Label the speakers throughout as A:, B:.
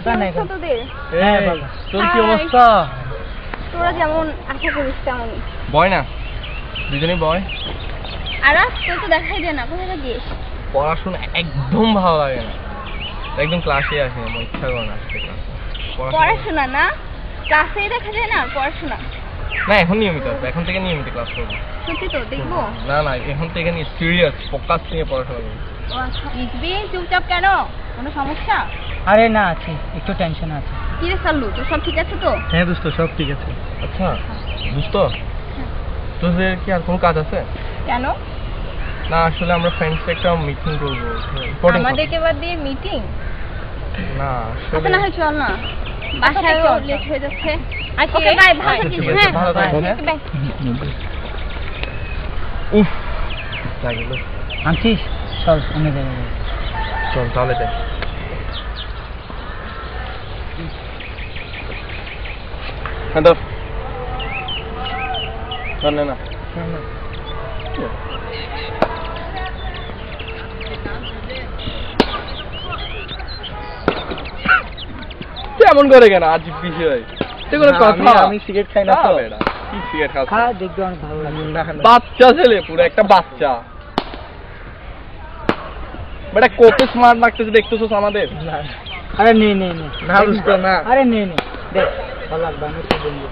A: ব্যাপার নাই
B: তোদের
A: হ্যাঁ তোর কি অবস্থা
B: তোরা যেমন আশা করিস তেমনই
A: বয় না দুজনেই বয়
B: আর তোর তো দেখাই দে না কোথায় গিয়েছ
A: পড়াশোনা একদম ভালো লাগে না একদম ক্লাসে আসি না ইচ্ছা করে না আজকে
B: পড়াশোনা না ক্লাসেই দেখা যায় না পড়াশোনা
A: না এখন নিয়মিত এখন থেকে নিয়মিত ক্লাস করবো
B: সত্যি তো দেখবো
A: না না এখন থেকে নিয়ে সিরিয়াস ফোকাস নিয়ে পড়াশোনা করবো
B: ইসবি চুপচাপ কেন কোনো সমস্যা
C: আরে না আছে একটু টেনশন আছে
B: কি রে সাল্লু তোর সব ঠিক আছে তো
C: হ্যাঁ দোস্ত সব ঠিক আছে
A: আচ্ছা দোস্ত তোদের কি আর কোনো কাজ আছে
B: কেন
A: না আসলে আমরা ফ্রেন্ডস একটা মিটিং করবো
B: আমাদেরকে বাদ দিয়ে মিটিং
A: না
B: আচ্ছা না হয় চল না বাসায় লেট হয়ে যাচ্ছে ওকে বাই ভালো থাকিস হ্যাঁ
A: ভালো থাকিস
B: বাই
A: উফ লাগলো
C: আনছিস চল অন্য জায়গায়
A: চল তাহলে যাই হ্যাঁ ধর না না কেমন করে কেন আজ বিষয় কথা আমি সিগারেট খাই না তো কি সিগারেট খাস
C: খা দেখবে অনেক ভালো লাগে
A: বাচ্চা ছেলে পুরো একটা বাচ্চা বেটা কত স্মার্ট লাগতেছে দেখতেছস আমাদের
C: আরে নে নে নে
A: না বুঝতো না
C: আরে নে নে দেখ ভালো লাগবে আমি তো বলবো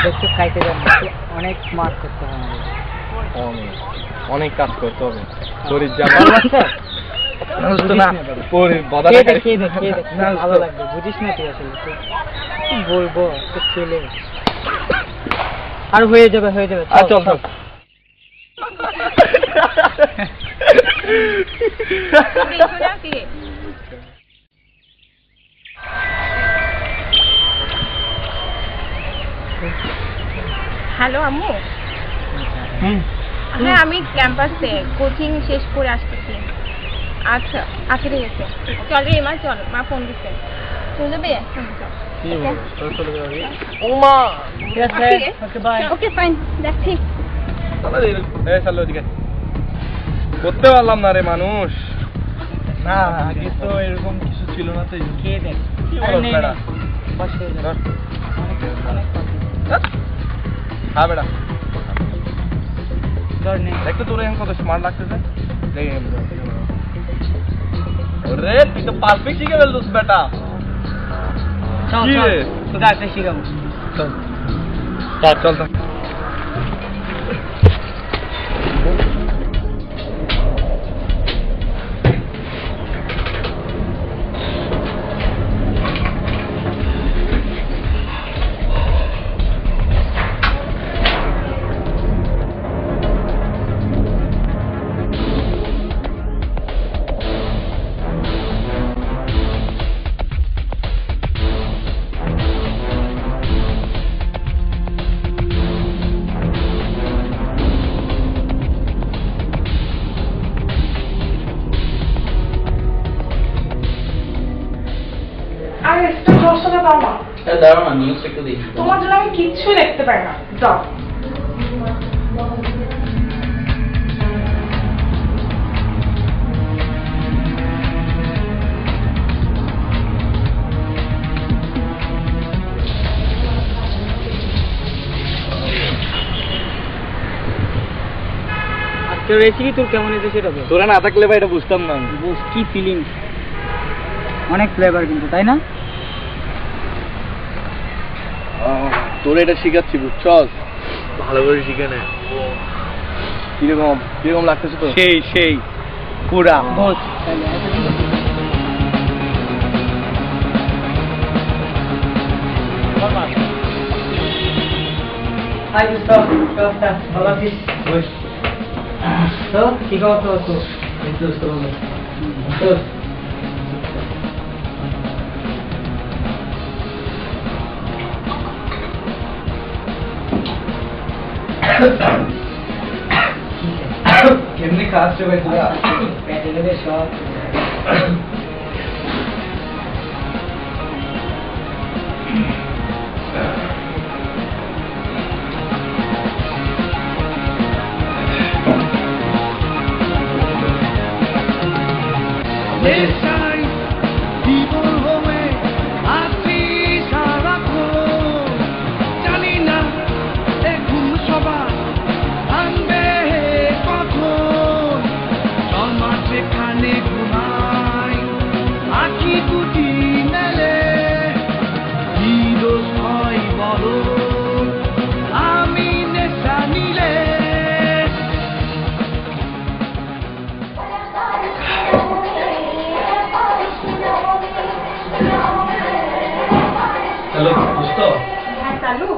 C: একটু খাইতে যান অনেক স্মার্ট করতে হবে
A: অনেক অনেক কাজ করতে হবে শরীর যা ভালো আছে বুঝতো না পরে বাদাটা
C: খেয়ে দেখ ভালো লাগবে বুঝিস না তুই আসলে কি বলবো তো ছেলে আর হয়ে যাবে
A: চল চল
B: হ্যালো আম্মু হ্যাঁ আমি ক্যাম্পাসে কোচিং শেষ করে আসতেছি আচ্ছা আচ্ছা ঠিক আছে চল রে মা চল মা ফোন দিচ্ছে চলে যাবে
A: ওমা
B: ওকে ফাইন যাচ্ছি
A: করতে পারলাম না রে মানুষ
C: না আগে তো এরকম কিছু ছিল না তো খেয়ে দেখ
A: হ্যাঁ বেটা
C: দেখতে
A: তোর এখন কত স্মার্ট লাগতেছে রে তুই তো পারফেক্ট শিখে ফেলছিস বেটা
C: চল তোকে একটা শিখাবো
A: চল চল চল
D: দাঁড়াও না নিউজটা একটু দেখি
E: তোমার জন্য আমি কিচ্ছু দেখতে পাই না যাও
C: আজকের রেসিপি তোর কেমন হয়েছে সেটা বল
A: তোরা না থাকলে ভাই এটা বুঝতাম না
C: বুঝ কি ফিলিংস অনেক ফ্লেভার কিন্তু তাই না
A: তোর এটা শিখাচ্ছি বুঝছস ভালো করে শিখে নে কিরকম লাগতেছে তো সেই পুরা
C: বস হাই স্টপ ভালো আছিস তো কি খবর তো
A: কেমনি খাচ্ছে ভাই তোরা
C: পেটে গেলে সব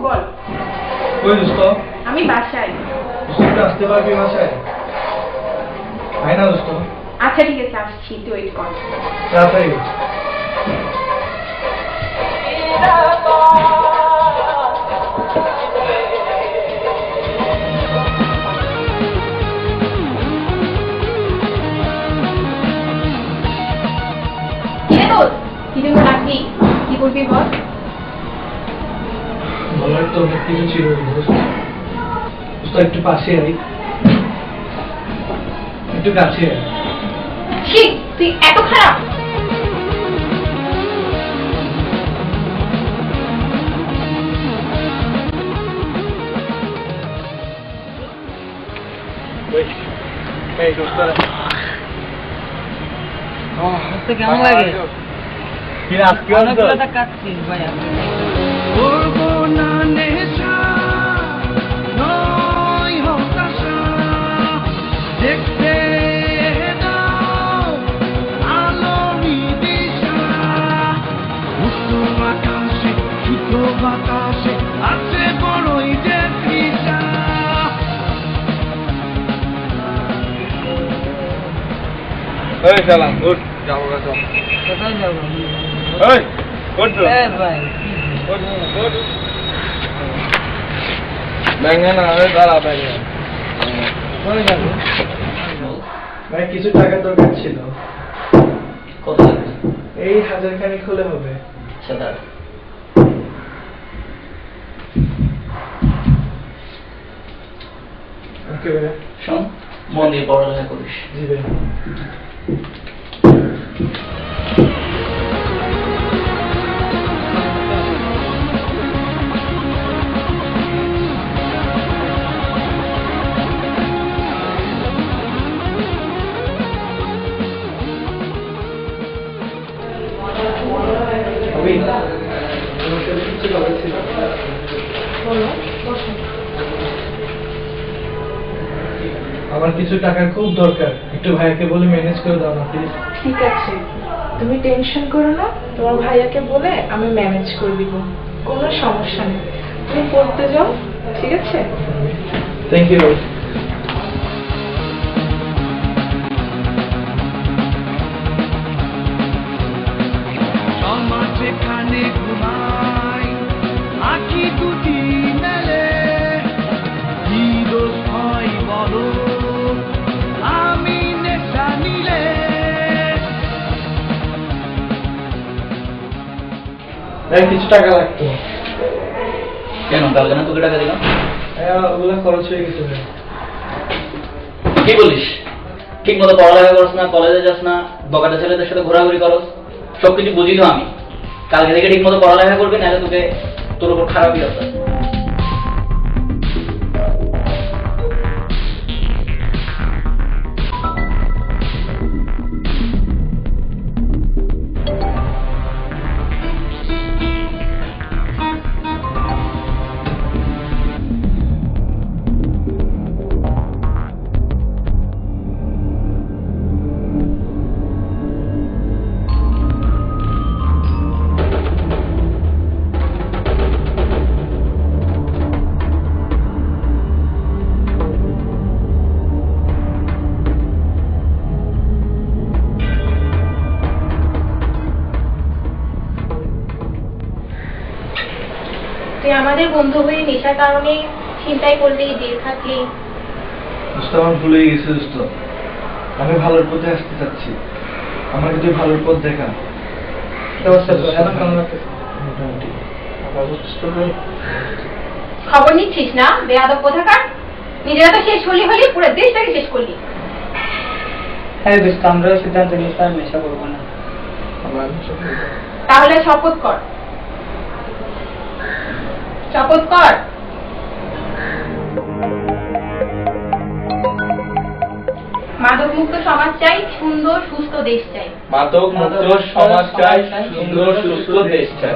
E: বল।
A: কই দোস্ত?
E: আমি বাসায়।
A: দোস্ত আসতে পারবি বাসায়? আয় না দোস্ত।
E: আচ্ছা ঠিক আছে, আসছি, তুই ওয়েট কর।
A: তাড়াতাড়ি।
B: কি জন্য ডাকলি? কি বলবি বল?
A: বলার তো অনেক কিছু ছিল দোস্ত, একটু পাশে আই, একটু কাছে আই।
B: ছি, তুই এত খারাপ?
A: এই দোস্ত
C: কেমন লাগে?
A: কি আজকে
C: অনেকগুলো কাটছিস ভাইয়া।
A: এই সালাম উঠ, যাবো গা চল।
C: কোথায় যাবো?
A: এই উঠ তো।
C: ভাই
A: উঠ, উঠ। ব্যাঙে না, দাঁড়া ব্যাঙে।
C: কোথায় যাবো?
A: ভাই কিছু টাকা দরকার ছিল।
D: কত লাগবে?
A: এই 1000 খানিক হলে হবে।
D: সেটা
A: ওকে ভাই।
D: শোন, মন দিয়ে পড়ালেখা করিস।
A: জি ভাই। আমি তোমার সাথে কিছু কথা ছিল।
E: বলো, বসো।
A: আমার কিছু টাকার খুব দরকার, একটু ভাইয়াকে বলে ম্যানেজ করে দাও না প্লিজ।
E: ঠিক আছে, তুমি টেনশন করো না, তোমার ভাইয়াকে বলে আমি ম্যানেজ করে দিব, কোনো সমস্যা নেই। তুমি পড়তে যাও, ঠিক আছে?
A: Thank you. কিছু টাকা লাগতো।
D: কেন, কালকে না তোকে টাকা দিলাম?
A: ওগুলো খরচ হয়ে গেছে ভাই।
D: কি বলিস? ঠিক মতো পড়ালেখা করস না, কলেজে যাস না, বকাটা ছেলেদের সাথে ঘোরাঘুরি করস, সবকিছু বুঝি তো আমি। কালকে থেকে ঠিক মতো পড়ালেখা করবি, নাহলে তোকে তোর উপর খারাপই হবে।
B: তুই আমাদের বন্ধু হয়ে নেশার কারণে চিন্তাই করলি, জেল থাকলি।
A: দোস্ত আমার ভুল হয়ে গেছে দোস্ত, আমি ভালোর পথে আসতে চাচ্ছি, আমাকে তুই ভালোর পথ দেখা। এখন কেমন লাগতেছে? মোটামুটি।
B: খবর নিচ্ছিস না বেয়াদব কোথাকার? নিজেরা তো শেষ হলি হলি, পুরো দেশটাকে শেষ করলি।
C: হ্যাঁ দোস্ত, আমরাও সিদ্ধান্ত নিয়েছি আর নেশা করবো না।
B: তাহলে শপথ কর, শপথ কর। মাদক মুক্ত সমাজ চাই, সুন্দর সুস্থ দেশ চাই।
A: মাদক মুক্ত সমাজ চাই, সুন্দর সুস্থ দেশ চাই।